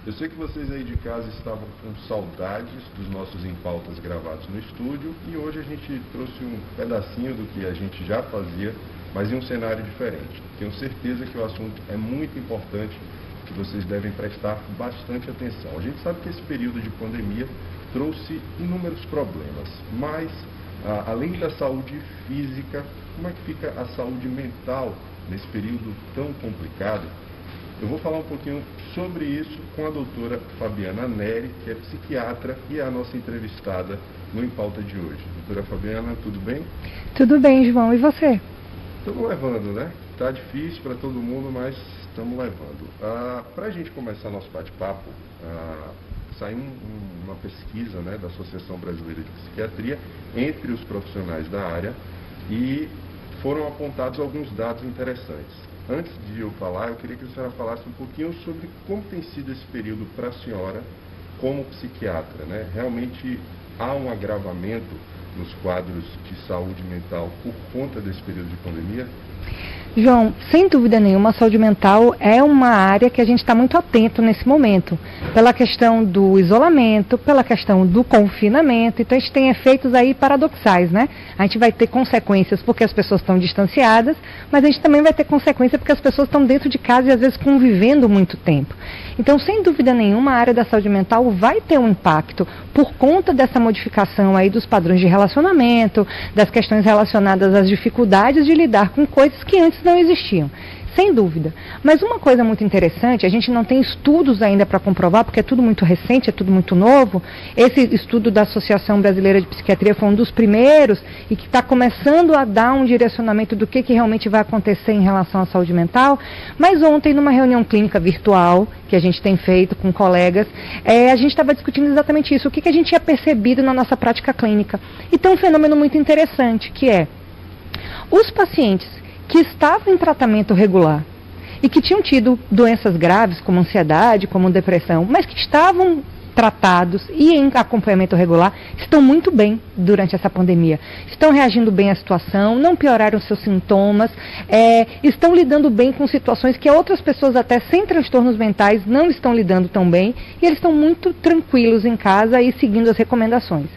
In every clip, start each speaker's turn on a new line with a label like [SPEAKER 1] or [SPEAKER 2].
[SPEAKER 1] Eu sei que vocês aí de casa estavam com saudades dos nossos Em Pautas gravados no estúdio e hoje a gente trouxe um pedacinho do que a gente já fazia, mas em um cenário diferente. Tenho certeza que o assunto é muito importante, que vocês devem prestar bastante atenção. A gente sabe que esse período de pandemia trouxe inúmeros problemas, mas além da saúde física, como é que fica a saúde mental nesse período tão complicado? Eu vou falar um pouquinho sobre isso com a doutora Fabiana Neri, que é psiquiatra e é a nossa entrevistada no Em Pauta de hoje. Doutora Fabiana, tudo bem?
[SPEAKER 2] Tudo bem, João. E você?
[SPEAKER 1] Estamos levando, né? Tá difícil para todo mundo, mas estamos levando. Para a gente começar nosso bate-papo, saiu uma pesquisa, né, da Associação Brasileira de Psiquiatria entre os profissionais da área e foram apontados alguns dados interessantes. Antes de eu falar, eu queria que a senhora falasse um pouquinho sobre como tem sido esse período para a senhora como psiquiatra, né? Realmente há um agravamento nos quadros de saúde mental por conta desse período de pandemia?
[SPEAKER 2] João, sem dúvida nenhuma, a saúde mental é uma área que a gente está muito atento nesse momento, pela questão do isolamento, pela questão do confinamento. Então a gente tem efeitos aí paradoxais, né? A gente vai ter consequências porque as pessoas estão distanciadas, mas a gente também vai ter consequência porque as pessoas estão dentro de casa e às vezes convivendo muito tempo. Então, sem dúvida nenhuma, a área da saúde mental vai ter um impacto por conta dessa modificação aí dos padrões de relacionamento, das questões relacionadas às dificuldades de lidar com coisas que antes não existiam. Sem dúvida. Mas uma coisa muito interessante, a gente não tem estudos ainda para comprovar, porque é tudo muito recente, é tudo muito novo. Esse estudo da Associação Brasileira de Psiquiatria foi um dos primeiros e que está começando a dar um direcionamento do que realmente vai acontecer em relação à saúde mental. Mas ontem, numa reunião clínica virtual, que a gente tem feito com colegas, a gente estava discutindo exatamente isso, o que a gente tinha percebido na nossa prática clínica. E tem um fenômeno muito interessante, que é os pacientes que estavam em tratamento regular e que tinham tido doenças graves, como ansiedade, como depressão, mas que estavam tratados e em acompanhamento regular, estão muito bem durante essa pandemia. Estão reagindo bem à situação, não pioraram seus sintomas, estão lidando bem com situações que outras pessoas até sem transtornos mentais não estão lidando tão bem, e eles estão muito tranquilos em casa e seguindo as recomendações.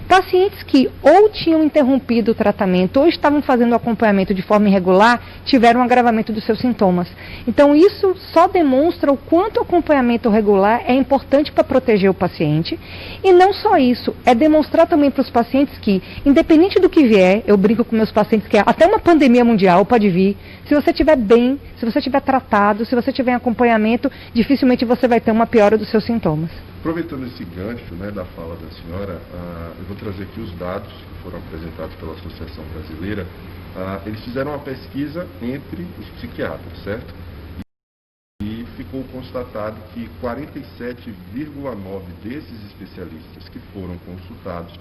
[SPEAKER 2] Pacientes que ou tinham interrompido o tratamento ou estavam fazendo o acompanhamento de forma irregular, tiveram um agravamento dos seus sintomas. Então isso só demonstra o quanto o acompanhamento regular é importante para proteger o paciente. E não só isso, é demonstrar também para os pacientes que, independente do que vier, eu brinco com meus pacientes que até uma pandemia mundial pode vir, se você estiver bem, se você estiver tratado, se você tiver em acompanhamento, dificilmente você vai ter uma piora dos seus sintomas.
[SPEAKER 1] Aproveitando esse gancho, né, da fala da senhora, eu vou trazer aqui os dados que foram apresentados pela Associação Brasileira. Eles fizeram uma pesquisa entre os psiquiatras, certo? E ficou constatado que 47,9% desses especialistas que foram consultados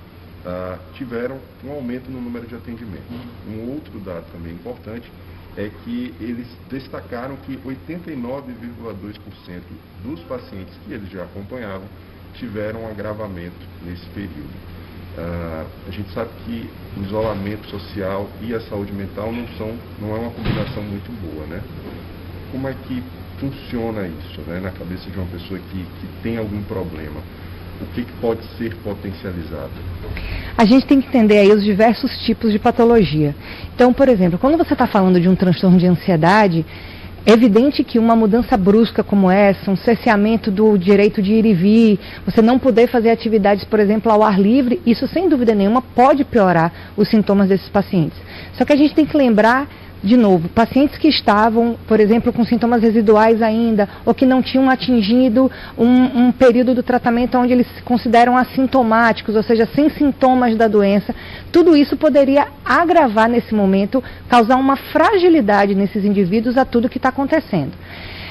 [SPEAKER 1] tiveram um aumento no número de atendimentos. Um outro dado também importante é que eles destacaram que 89,2% dos pacientes que eles já acompanhavam tiveram um agravamento nesse período. A gente sabe que o isolamento social e a saúde mental não é uma combinação muito boa, né? Como é que funciona isso, né, na cabeça de uma pessoa que tem algum problema? O que pode ser potencializado?
[SPEAKER 2] A gente tem que entender aí os diversos tipos de patologia. Então, por exemplo, quando você está falando de um transtorno de ansiedade, é evidente que uma mudança brusca como essa, um cerceamento do direito de ir e vir, você não poder fazer atividades, por exemplo, ao ar livre, isso sem dúvida nenhuma pode piorar os sintomas desses pacientes. Só que a gente tem que lembrar, de novo, pacientes que estavam, por exemplo, com sintomas residuais ainda, ou que não tinham atingido um período do tratamento onde eles se consideram assintomáticos, ou seja, sem sintomas da doença, tudo isso poderia agravar nesse momento, causar uma fragilidade nesses indivíduos a tudo que está acontecendo.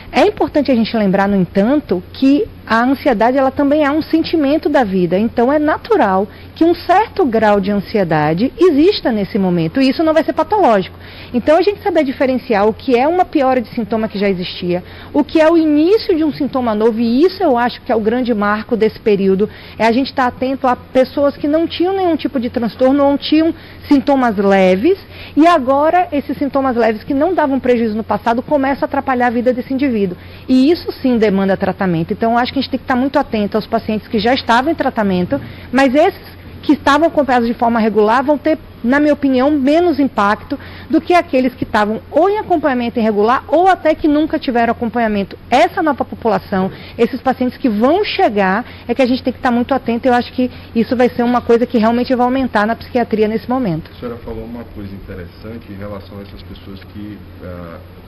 [SPEAKER 2] É importante a gente lembrar, no entanto, que a ansiedade ela também é um sentimento da vida, então é natural que um certo grau de ansiedade exista nesse momento, e isso não vai ser patológico. Então, a gente saber diferenciar o que é uma piora de sintoma que já existia, o que é o início de um sintoma novo, e isso eu acho que é o grande marco desse período, é a gente estar atento a pessoas que não tinham nenhum tipo de transtorno, não tinham sintomas leves, e agora esses sintomas leves que não davam prejuízo no passado começam a atrapalhar a vida desse indivíduo. E isso sim demanda tratamento. Então, eu acho que a gente tem que estar muito atento aos pacientes que já estavam em tratamento, mas esses que estavam acompanhados de forma regular vão ter, na minha opinião, menos impacto do que aqueles que estavam ou em acompanhamento irregular ou até que nunca tiveram acompanhamento. Essa nova população, esses pacientes que vão chegar, é que a gente tem que estar muito atento. Eu acho que isso vai ser uma coisa que realmente vai aumentar na psiquiatria nesse momento.
[SPEAKER 1] A senhora falou uma coisa interessante em relação a essas pessoas que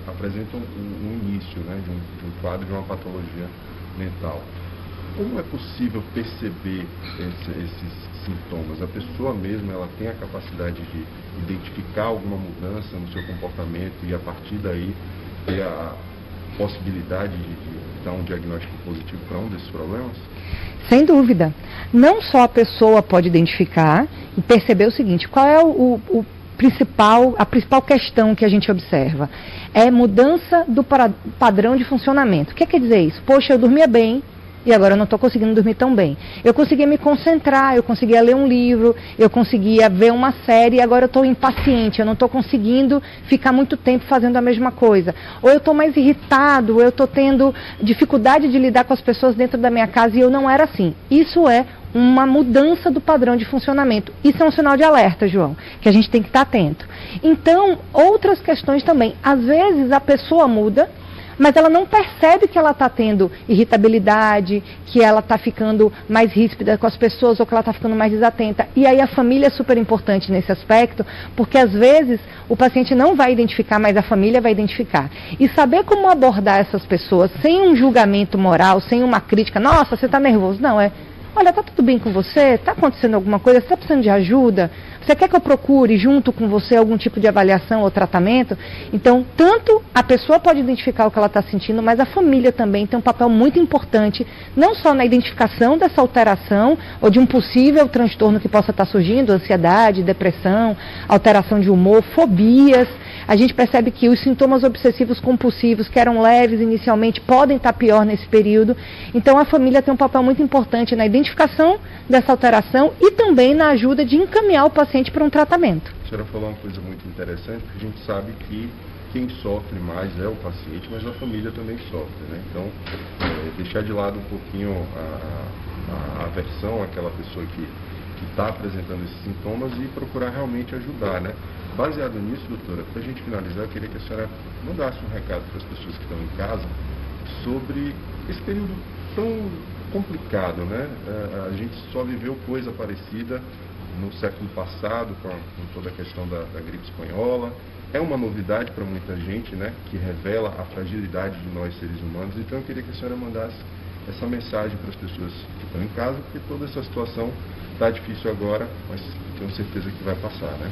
[SPEAKER 1] apresentam um início, né, de um quadro de uma patologia mental. Como é possível perceber esses sintomas? A pessoa mesma, ela tem a capacidade de identificar alguma mudança no seu comportamento e a partir daí ter a possibilidade de dar um diagnóstico positivo para um desses problemas?
[SPEAKER 2] Sem dúvida. Não só a pessoa pode identificar e perceber o seguinte: qual é a principal questão que a gente observa? É mudança do padrão de funcionamento. O que quer dizer isso? Poxa, eu dormia bem, e agora eu não estou conseguindo dormir tão bem. Eu conseguia me concentrar, eu conseguia ler um livro, eu conseguia ver uma série, e agora eu estou impaciente, eu não estou conseguindo ficar muito tempo fazendo a mesma coisa. Ou eu estou mais irritado, ou eu estou tendo dificuldade de lidar com as pessoas dentro da minha casa, e eu não era assim. Isso é uma mudança do padrão de funcionamento. Isso é um sinal de alerta, João, que a gente tem que estar atento. Então, outras questões também. Às vezes a pessoa muda, mas ela não percebe que ela está tendo irritabilidade, que ela está ficando mais ríspida com as pessoas ou que ela está ficando mais desatenta. E aí a família é super importante nesse aspecto, porque às vezes o paciente não vai identificar, mas a família vai identificar. E saber como abordar essas pessoas sem um julgamento moral, sem uma crítica: nossa, você está nervoso. Não, olha, está tudo bem com você? Está acontecendo alguma coisa? Você está precisando de ajuda? Você quer que eu procure junto com você algum tipo de avaliação ou tratamento? Então, tanto a pessoa pode identificar o que ela está sentindo, mas a família também tem um papel muito importante, não só na identificação dessa alteração ou de um possível transtorno que possa estar surgindo, ansiedade, depressão, alteração de humor, fobias. A gente percebe que os sintomas obsessivos compulsivos, que eram leves inicialmente, podem estar pior nesse período. Então, a família tem um papel muito importante na identificação dessa alteração e também na ajuda de encaminhar o paciente para um tratamento.
[SPEAKER 1] A senhora falou uma coisa muito interessante, porque a gente sabe que quem sofre mais é o paciente, mas a família também sofre, né? Então, deixar de lado um pouquinho a aversão àquela pessoa que está apresentando esses sintomas e procurar realmente ajudar, né? Baseado nisso, doutora, para a gente finalizar, eu queria que a senhora mandasse um recado para as pessoas que estão em casa sobre esse período tão complicado, né? A gente só viveu coisa parecida no século passado, com toda a questão da gripe espanhola. É uma novidade para muita gente, né? Que revela a fragilidade de nós seres humanos. Então eu queria que a senhora mandasse essa mensagem para as pessoas que estão em casa, porque toda essa situação está difícil agora, mas tenho certeza que vai passar, né?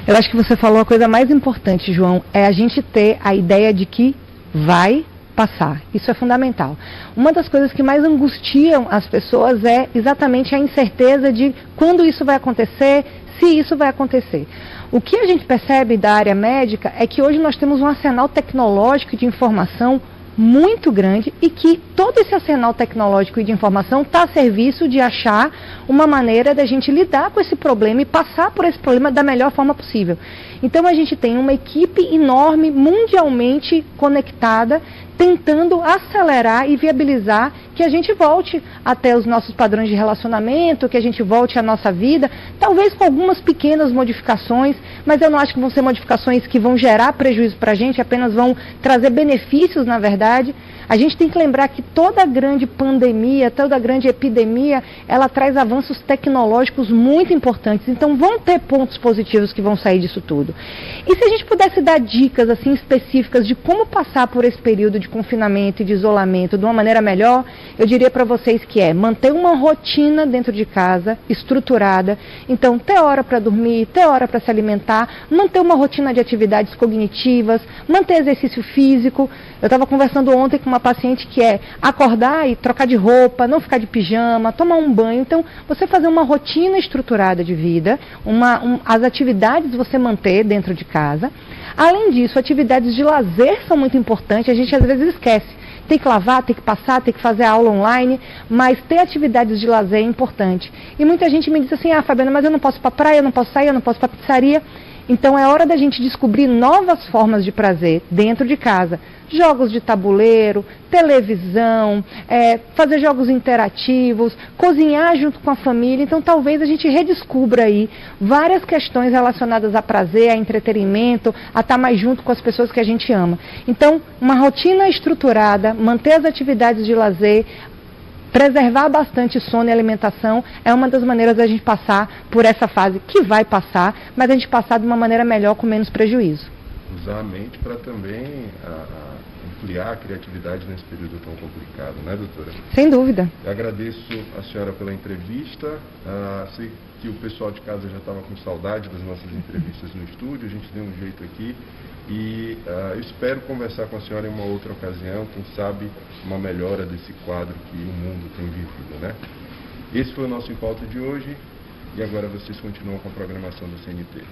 [SPEAKER 2] Eu acho que você falou a coisa mais importante, João, é a gente ter a ideia de que vai passar. Isso é fundamental. Uma das coisas que mais angustiam as pessoas é exatamente a incerteza de quando isso vai acontecer, se isso vai acontecer. O que a gente percebe da área médica é que hoje nós temos um arsenal tecnológico de informação muito grande e que todo esse arsenal tecnológico e de informação está a serviço de achar uma maneira da gente lidar com esse problema e passar por esse problema da melhor forma possível. Então a gente tem uma equipe enorme, mundialmente conectada, tentando acelerar e viabilizar que a gente volte até os nossos padrões de relacionamento, que a gente volte à nossa vida, talvez com algumas pequenas modificações, mas eu não acho que vão ser modificações que vão gerar prejuízo para a gente, apenas vão trazer benefícios, na verdade. A gente tem que lembrar que toda grande pandemia, toda grande epidemia, ela traz avanços tecnológicos muito importantes. Então vão ter pontos positivos que vão sair disso tudo. E se a gente pudesse dar dicas assim específicas de como passar por esse período de confinamento e de isolamento de uma maneira melhor, eu diria para vocês que é manter uma rotina dentro de casa, estruturada. Então ter hora para dormir, ter hora para se alimentar, manter uma rotina de atividades cognitivas, manter exercício físico. Eu estava conversando conversando ontem com uma paciente que é acordar e trocar de roupa, não ficar de pijama, tomar um banho. Então, você fazer uma rotina estruturada de vida, as atividades você manter dentro de casa. Além disso, atividades de lazer são muito importantes, a gente às vezes esquece. Tem que lavar, tem que passar, tem que fazer aula online, mas ter atividades de lazer é importante. E muita gente me diz assim, Fabiana, mas eu não posso ir para a praia, eu não posso sair, eu não posso ir para a pizzaria. Então é hora da gente descobrir novas formas de prazer dentro de casa. Jogos de tabuleiro, televisão, fazer jogos interativos, cozinhar junto com a família. Então talvez a gente redescubra aí várias questões relacionadas a prazer, a entretenimento, a estar mais junto com as pessoas que a gente ama. Então, uma rotina estruturada, manter as atividades de lazer, preservar bastante sono e alimentação é uma das maneiras da gente passar por essa fase que vai passar, mas a gente passar de uma maneira melhor, com menos prejuízo.
[SPEAKER 1] Usar a mente para também ampliar a criatividade nesse período tão complicado, né, doutora?
[SPEAKER 2] Sem dúvida.
[SPEAKER 1] Eu agradeço a senhora pela entrevista. Sei que o pessoal de casa já estava com saudade das nossas entrevistas no estúdio, a gente deu um jeito aqui. E eu espero conversar com a senhora em uma outra ocasião, quem sabe uma melhora desse quadro que o mundo tem vivido, né? Esse foi o nosso Em Pauta de hoje e agora vocês continuam com a programação do CNT.